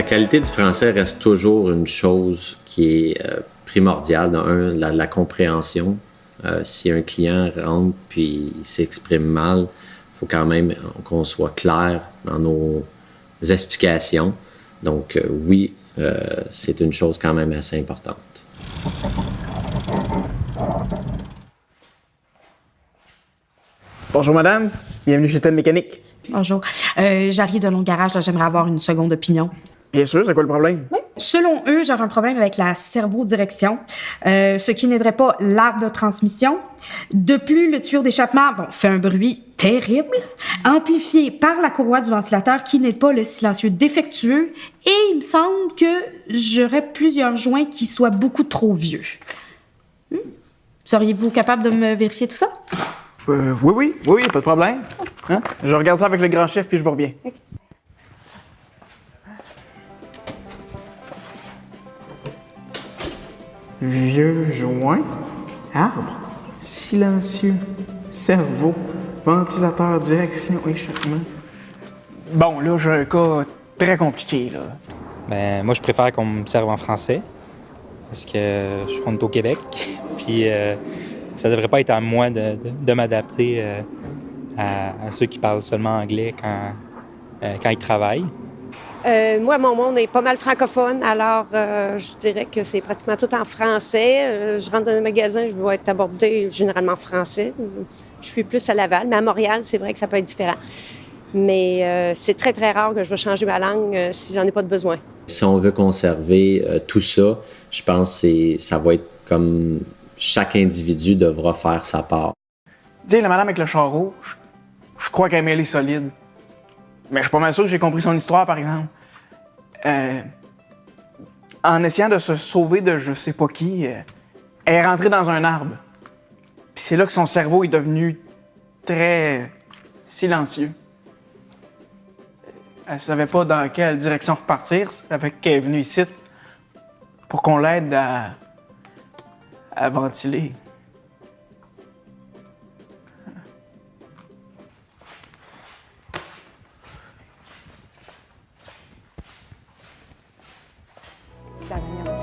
qualité du français reste toujours une chose qui est primordiale. Dans la compréhension. Si un client rentre puis il s'exprime mal, il faut quand même qu'on soit clair dans nos explications. Donc oui, c'est une chose quand même assez importante. Bonjour madame, bienvenue chez Ted Mécanique. Bonjour. J'arrive de long garage, là, j'aimerais avoir une seconde opinion. Bien sûr, c'est quoi le problème? Oui. Selon eux, j'aurais un problème avec la servo-direction, ce qui n'aiderait pas l'arbre de transmission. De plus, le tuyau d'échappement fait un bruit terrible, amplifié par la courroie du ventilateur qui n'aide pas le silencieux défectueux, et il me semble que j'aurais plusieurs joints qui soient beaucoup trop vieux. Seriez-vous capable de me vérifier tout ça? Oui, pas de problème. Hein? Je regarde ça avec le grand chef puis je vous reviens. Okay. Vieux joint, arbre, silencieux, cerveau, ventilateur, direction, échappement. Bon, là, j'ai un cas très compliqué, là. Ben, moi, je préfère qu'on me serve en français, parce que on est au Québec, puis ça devrait pas être à moi de m'adapter à ceux qui parlent seulement anglais quand ils travaillent. Moi, mon monde est pas mal francophone, alors je dirais que c'est pratiquement tout en français. Je rentre dans un magasin, je vais être abordée généralement en français. Je suis plus à Laval, mais à Montréal, c'est vrai que ça peut être différent. Mais c'est très, très rare que je vais changer ma langue si j'en ai pas de besoin. Si on veut conserver tout ça, je pense que ça va être comme chaque individu devra faire sa part. Dis, la madame avec le char rouge, je crois qu'elle est mêlée solide. Mais je suis pas mal sûr que j'ai compris son histoire, par exemple. En essayant de se sauver de je sais pas qui, elle est rentrée dans un arbre. Puis c'est là que son cerveau est devenu très silencieux. Elle savait pas dans quelle direction repartir. Ça fait qu'elle est venue ici pour qu'on l'aide à ventiler. Daniel.